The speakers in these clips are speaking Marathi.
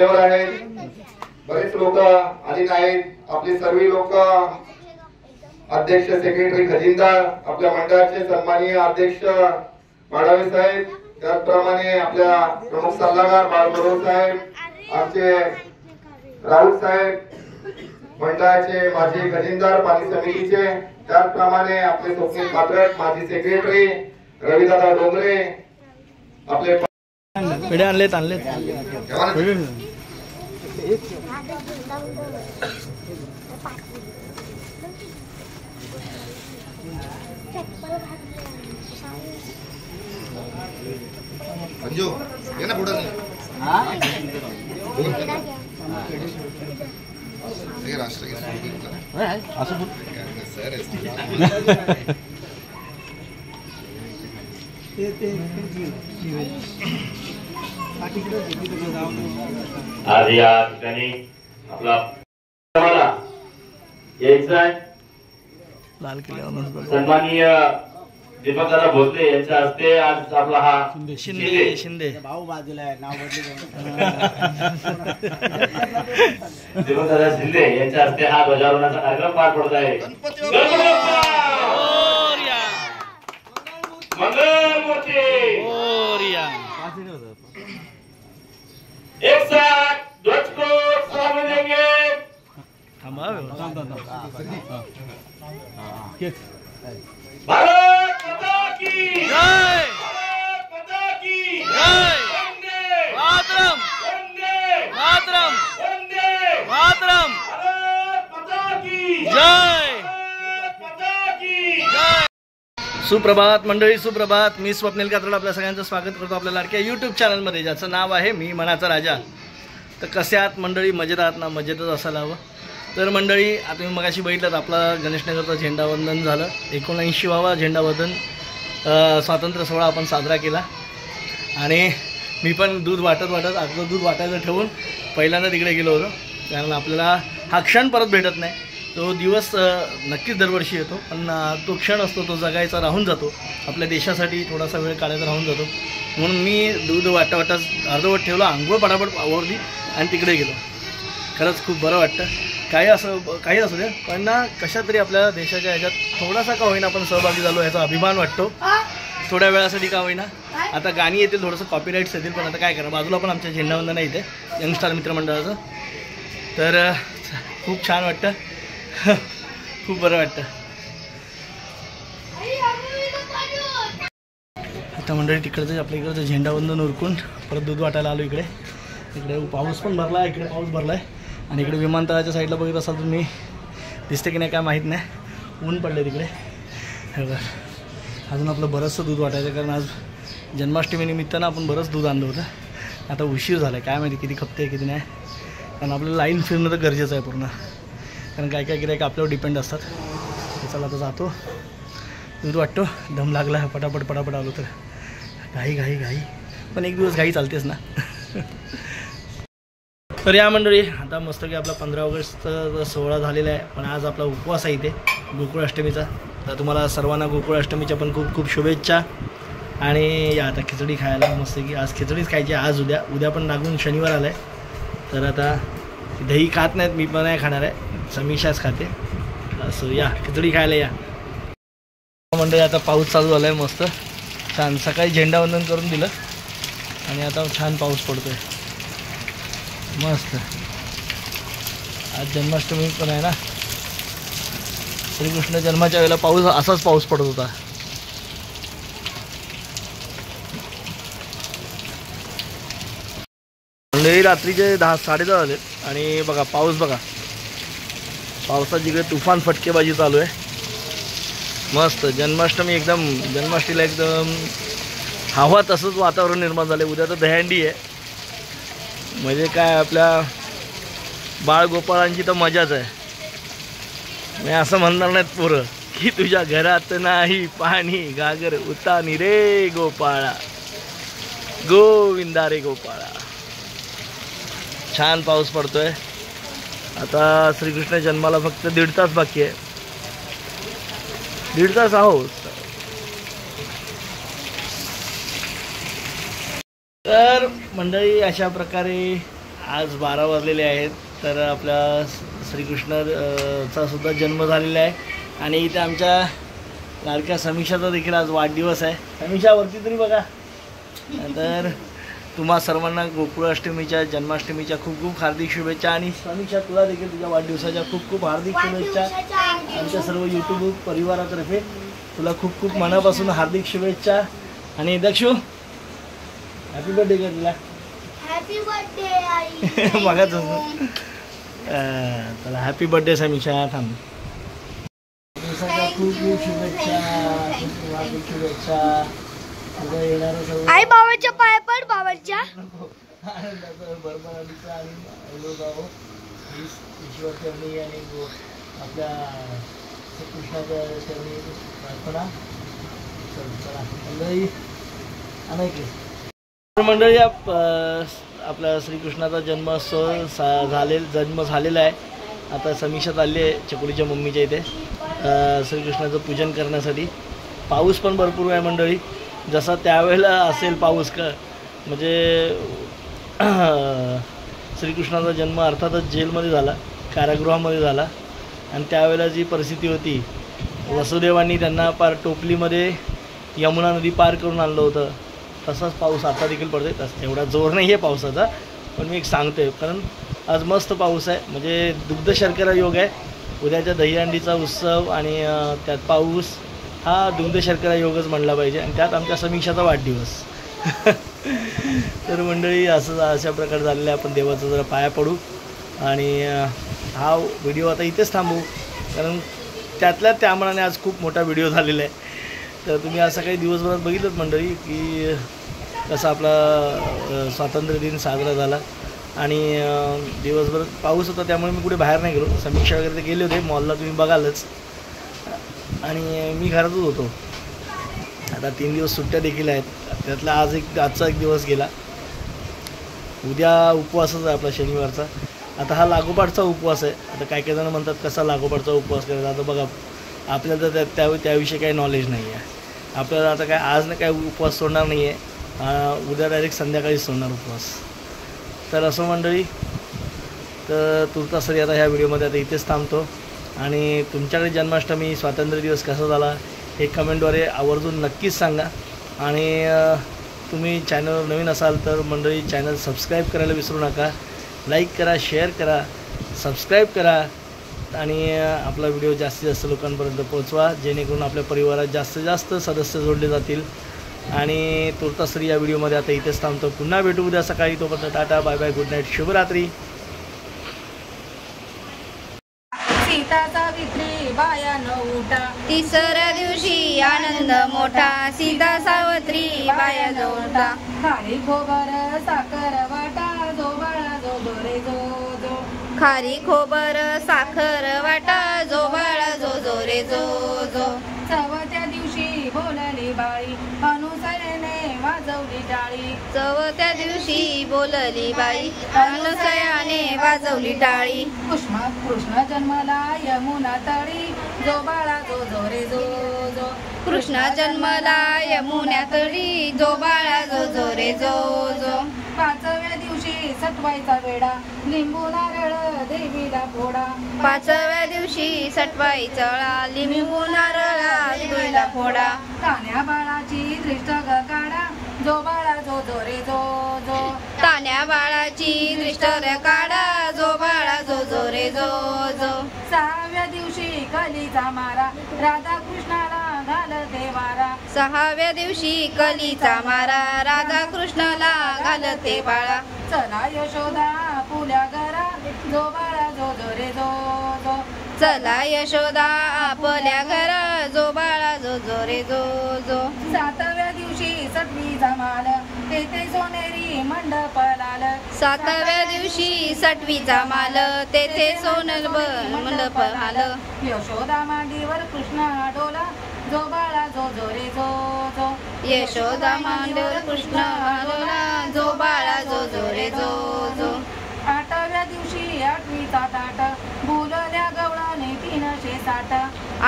मान्यवर आहेत, बरेच लोक आली नाहीत, आपले सर्व लोक, अध्यक्ष सेक्रेटरी खजिनदार, आपल्या मंडळाचे सन्माननीय अध्यक्ष माडावे साहेब, त्याचप्रमाणे आपल्या प्रमुख सल्लागार बाळबरोबर साहेब, आमचे राऊत साहेब, मंडळाचे माजी खजिनदार पाणी समितीचे, त्याचप्रमाणे आपले स्वप्नील पात्रक माजी सेक्रेटरी, रविदादा डोंगरे, आपले पेढे आणलेत अंजू ये ना पुढे राष्ट्रगीत आज या ठिकाणी आपला यायचं आहे लाल किल्ल्यावर सन्माननीय दीपकदादा भोसले यांच्या हस्ते आज आपला हा शिंदे भाऊ बाजूला आहे, नाव दीपकदादा शिंदे यांच्या हस्ते हा ध्वजारोहणाचा कार्यक्रम पार पडत आहे। मंगलमूर्ती एक साथ ध्वज को सलामी देंगे। भारत माता की जय, भारत माता की जय, वंदे मातरम, वंदे मातरम, वंदे मातरम, भारत माता की जय, भारत माता की जय। सुप्रभात मंडळी, सुप्रभात। मी स्वप्नील कात्रड आपल्या सगळ्यांचं स्वागत करतो आपल्या लाडक्या यूट्यूब चॅनलमध्ये, ज्याचं नाव आहे मी मनाचा राजा। तर कसे आहात मंडळी? मजेत आहात ना? मजेतच असायला हवं। तर मंडळी, आता तुम्ही मगाशी बघितलं आपला गणेशनगरचा झेंडावंदन झालं। 79वा झेंडावंदन स्वातंत्र्य सोहळा आपण साजरा केला आणि मी पण दूध वाटत आपलं दूध वाटायचं ठेवून पहिल्यांदा तिकडे गेलो होतो, कारण आपल्याला हा क्षण परत भेटत नाही। तो दिवस नक्कीच दरवर्षी येतो, पण तो क्षण असतो तो जगायचा राहून जातो, आपल्या देशासाठी थोडासा वेळ काढायचा राहून जातो। म्हणून मी दूध वाटत अर्धवट ठेवलं, आंघोळ पटापट आवरली आणि तिकडे गेलो। खरंच खूप बरं वाटतं। काही असू दे, पण ना कशा तरी आपल्या देशाच्या ह्याच्यात थोडासा का होईना आपण सहभागी झालो, याचा अभिमान वाटतो। थोड्या वेळासाठी का होईना। आता गाणी येतील, थोडंसं कॉपीराईट्स येतील, पण आता काय करा, बाजूला पण आमच्या झेंडावंदन आहे इथे यंगस्टार मित्रमंडळाचं। तर खूप छान वाटतं, खूप बरं वाटतं। आता मंडळी तिकडचं आपल्या इकडचं झेंडावंदन उरकून परत दूध वाटायला आलो इकडे। पाऊस पण भरला आहे, इकडे पाऊस भरला आहे आणि इकडे विमानतळाच्या साईडला बघत असाल तुम्ही, दिसते की नाही काय माहीत नाही, ऊन पडले तिकडे। हे बघा, अजून आपलं बरंचसं दूध वाटायचं, कारण आज जन्माष्टमीनिमित्तानं आपण बरंच दूध आणलं होतं। आता उशीर झाला आहे, काय माहिती किती खपते किती नाही, कारण आपल्याला लाईन फिरणं तर गरजेचं आहे पूर्ण, कारण काय काय गिऱ्हाईक आपल्यावर डिपेंड असतात। चला आता जातो, दूध वाटतो, दम लागला, पटापट आलो तर घाई पण एक दिवस घाई चालतेच ना। तर या मंडळी, आता मस्त की आपला 15 ऑगस्टचा सोहळा झालेला आहे, पण आज आपला उपवास आहे इथे गोकुळाष्टमीचा। तर तुम्हाला सर्वांना गोकुळाष्टमीच्या पण खूप खूप शुभेच्छा। आणि या आता खिचडी खायला मस्त की, आज खिचडीच खायची, आज उद्या पण लागून शनिवार आला आहे। तर आता दही खात नाहीत, मी पण नाही खाणार आहे, समीक्षाच खाते, असं या खिचडी खायला या मंडळी। आता पाऊस चालू झाला आहे मस्त छान, सकाळी झेंडावंदन करून दिलं आणि आता छान पाऊस पडतोय मस्त। आज जन्माष्टमी पण आहे ना, श्रीकृष्ण जन्माच्या वेळेला असाच पाऊस पडत होता। मंडळी रात्रीचे 10-10:30 झाले आणि बघा पाऊस, बघा पावसाची इकडे तुफान फटकेबाजी चालू आहे मस्त। जन्माष्टमी एकदम, जन्माष्टमीला एकदम हवा तसंच वातावरण निर्माण झालं। उद्या तर दहीहंडी आहे, म्हणजे काय आपल्या बाळगोपाळांची तर मजाच आहे। मी असं म्हणणार नाहीत पोरं की तुझ्या घरात नाही पाणी, गागर उतानी रे गोपाळा, गोविंदा रे गोपाळा। छान पाऊस पडतोय। आता श्रीकृष्ण जन्माला फक्त 1.5 तास बाकी आहे, 1.5 तास आहोत। तर मंडळी, अशा प्रकारे आज 12 वाजलेले आहेत. तर आपल्या श्रीकृष्ण चा सुद्धा जन्म झालेला आहे आणि इथे आमच्या लाडक्या समीक्षाचा देखील आज वाढदिवस आहे. समीक्षा वरती तरी बघा. तर तुम्हा सर्वांना गोकुळाष्टमीच्या जन्माष्टमीच्या खूप खूप हार्दिक शुभेच्छा आणि समीक्षा तुला देखील तुझ्या वाढदिवसाच्या खूप खूप हार्दिक शुभेच्छा. आमच्या सर्व यूट्यूब परिवारातर्फे तुला खूप खूप मनापासून हार्दिक शुभेच्छा. आणि दक्षू हॅपी बर्थडे कर तुला. हॅपी बर्थडे आई. बघाच चला हॅपी बर्थडे समीक्षा. थांब. दिवसाच्या खूप खूप शुभेच्छा. खूप हार्दिक शुभेच्छा. तुझं येणारं सर्व आई बाबाच्या पाया पड. बाबाच्या आनंदाचं भरभराटीचं आणि आयुर्भाव ईश्वर चरणी आणि आपल्या श्रीकृष्णाच्या चरणी प्रार्थना. चला मंडळी अनेक मंडळी आपल्या श्रीकृष्णाचा जन्म झालेला आहे. आता समीक्षा चालली आहे चकुलीच्या मम्मीच्या इथे श्रीकृष्णाचं पूजन करण्यासाठी. पाऊस पण भरपूर आहे मंडळी. जसा त्यावेळेला असेल पाऊस म्हणजे श्रीकृष्णाचा जन्म अर्थातच जेलमध्ये झाला, कारागृहामध्ये झाला. आणि त्यावेळेला जी परिस्थिती होती वसुदेवांनी त्यांना पार टोपलीमध्ये यमुना नदी पार करून आणलं होतं. तसाच पाऊस आता देखील पडतोय. तसं एवढा जोर नाही आहे पावसाचा पण मी एक सांगतोय कारण आज मस्त पाऊस आहे. म्हणजे दुग्ध शर्करा योग आहे. उद्याच्या दहीहंडीचा उत्सव आणि त्यात पाऊस हा दुग्ध शर्करा योगच म्हणला पाहिजे आणि त्यात आमच्या समीक्षाचा वाढदिवस. तर मंडळी अशा प्रकारे झालेलं आहे. आपण देवाचं जरा पाया पडू आणि हा व्हिडिओ आता इथेच थांबवू कारण त्या मनाने आज खूप मोठा व्हिडिओ झालेला आहे. तर तुम्ही आज सकाळी दिवसभरात बघितलंच मंडळी की कसा आपला स्वातंत्र्य दिन साजरा झाला आणि दिवसभर पाऊस होता त्यामुळे मी कुठे बाहेर नाही गेलो. समीक्षा वगैरे ते गेले होते मॉलला, तुम्ही बघालच. आणि मी घरातच होतो. आता 3 दिवस सुट्ट्या देखील आहेत. त्यातला आजचा एक दिवस गेला. उद्या उपवासच आहे आपला शनिवारचा. आता हा लागोपाठचा उपवास आहे. आता काही जण म्हणतात कसा लागोपाठचा उपवास करायचा. आता बघा आपल्याला तर त्याविषयी काही नॉलेज नाही आहे. आपल्याला आता काय आज ना काय उपवास सोडणार नाही आहे. उद्या डायरेक्ट संध्याकाळीच सोडणार उपवास. तर असं मंडळी तर तुर्तासरी आता ह्या व्हिडिओमध्ये आता इथेच थांबतो. आणि तुमच्याकडे जन्माष्टमी स्वातंत्र्य दिवस कसा झाला हे कमेंटद्वारे आवर्जून नक्कीच सांगा. आणि तुम्ही चॅनलवर नवीन असाल तर मंडळी चॅनल सबस्क्राईब करायला विसरू नका. लाईक करा, शेअर करा, सबस्क्राईब करा आणि आपला व्हिडिओ जास्तीत जास्त लोकांपर्यंत पोहोचवा जेणेकरून आपल्या परिवारात जास्तीत जास्त सदस्य जोडले जातील. आणि तुर्तासरी या व्हिडिओमध्ये आता इथेच थांबतो. पुन्हा भेटू उद्या सकाळी. तोपर्यंत tata, bye bye, good night, शुभरात्री. सीता सावित्री बायानं उठा, तिसऱ्या दिवशी आनंद मोठा. सीता सावित्री बाया जोडा. खारी खोबर साखर वाटा, जो बाळा जो जोरे जो जो. खारी खोबर साखर वाटा, जो बाळा जो जोरे जो जो. चवथ्या दिवशी बोलली बाई, अनुसरेने वाजवली टाळी. चवथ्या दिवशी बोलली बाई, अनुसयाने वाजवली टाळी. कृष्ण जन्मला यमुना तळी, जो बाळा जो जोरे जो जो. कृष्ण जन्मला यमुना तळी, जो बाळा जो जोरे जो जो. 5व्या दिवशी सटवायचा वेडा, लिंबू नारळ देवीला फोडा. 5व्या दिवशी सटवाई चळा, लिंबू नारळा देवीला फोडा. तान्या बाळाची दृष्ट ग काढा, जो बाळा जो जोरे जो जो. तान्या बाळाची दृष्ट काढा, जो बाळा जो जोरे जो जो. 6व्या दिवशी कलीचा मारा, राधा कृष्णाला घालते वारा. 6व्या दिवशी कलीचा मारा, राधा कृष्णाला घालते बाळा. चला यशोदा पुल्या घरा, जो बाळा जो जोरे जो जो. चला यशोदा आपल्या घरा, जो बाळा जो जोरे जो जो. 7व्या दिवशी सटवी जमाल, तेथे सोनेरी मंडप लाल. 7व्या दिवशी सटवीचा माल, तेथे सोनल मंडप आल. यशोदा मांडीवर कृष्ण डोला, जो बाळा जो जोरे जो जो. यशोदा मांडीवर कृष्ण आलोला, जो बाळा जो जोरे जो जो. 8व्या दिवशी 8वीचा ताट, बोलल्या गवळाने 360.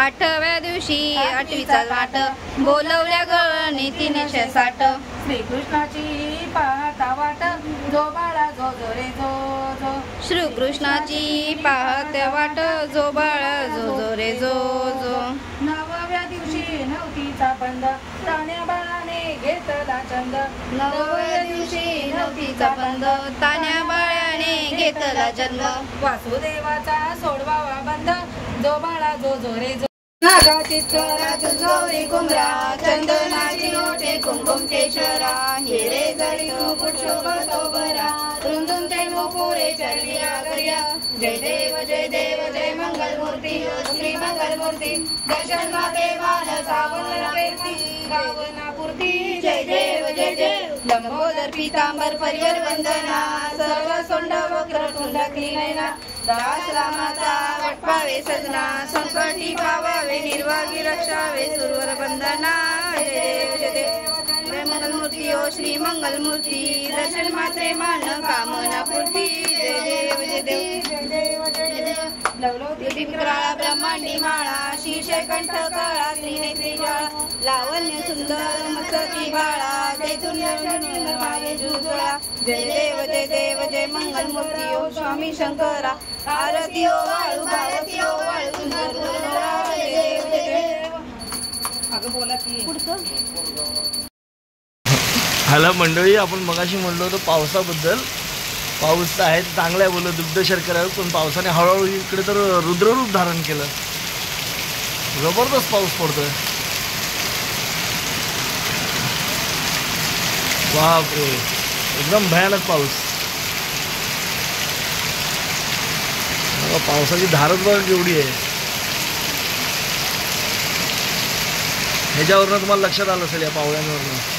8व्या दिवशी 8वीचा वाट, बोलवल्या गवळणी 360. श्रीकृष्णाची पाहता वाट, जो बाळा जो जोरे जो श्रीकृष्णाची पाहत वाट जो बाळ जो जो रे जो जो. 9व्या दिवशी नवतीचा बंद ताण्या बाळाने घेतला छंद. 9व्या दिवशी नवतीचा बंद तान्या बाळाने घेतला जन्म. वासुदेवाचा सोडवावा बंद जो बाळा जो जो रे जो. नागाची करात गौरी कुमरा चंदनाची ओठे कुंकुम केशरा. हिरे जळी मुकुट शोभतो बरा रुंदून ते मुकुरे चरलिया गरिया. जय देव जय मंगल मूर्ती श्री मंगल मूर्ती. दर्शन मागे मान सावन कीर्ती गावनापूर्ती. जय देव लंबोदर पीतांबर परिवर वंदना. सर्व सोंड वक्र टुंडकी नयना. दास रामाचा वटपावे सजना. संकटी पावावे निर्वागी रक्षावे सुरवर बंधना. जय देव जय मंगल मूर्ती ओ श्री मंगल मूर्ती. दर्शन मात्रे मान कामना पूर्ती. जय देव विक्राळा ब्रह्मांडी माळा. शीर्षे कंठ काळा त्रिनेत्री ज्वाळा. लावण्य सुंदर मस्तकी बाळा. चैतन्य भावे जुजोळा. जय देव जय मंगल मूर्ती ओ स्वामी शंकरा. आरती ओ वाळू भारती ओ वाळू सुंदर गुरुद्वारा. जय देव. अगं बोला की हाला मंडळी, आपण मगाशी म्हणलो होतो पावसाबद्दल. पाऊस तर आहे चांगला आहे बोललं दुग्ध शर्करावर, पण पावसाने हळूहळू इकडे तर रुद्ररूप धारण केलं. जबरदस्त पाऊस पडतोय. बापरे, एकदम भयानक पाऊस. पावसाची धारच बघ केवढी आहे. ह्याच्यावरनं तुम्हाला लक्षात आलं असेल या पावसावरनं.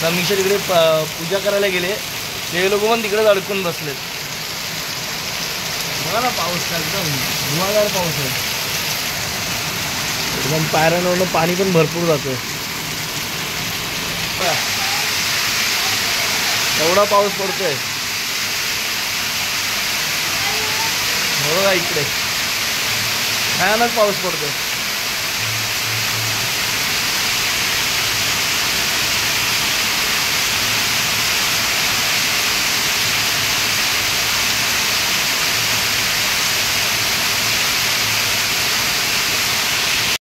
समीक्षा तिकडे पूजा करायला गेले, ते लोक पण तिकडेच अडकून बसलेत. बघा ना पाऊस का एकदम धुवाधार पाऊस आहे. एकदम पायऱ्यांवरनं पाणी पण भरपूर जातोय. एवढा पाऊस पडतोय बघा इकडे, भयानक पाऊस पडतोय.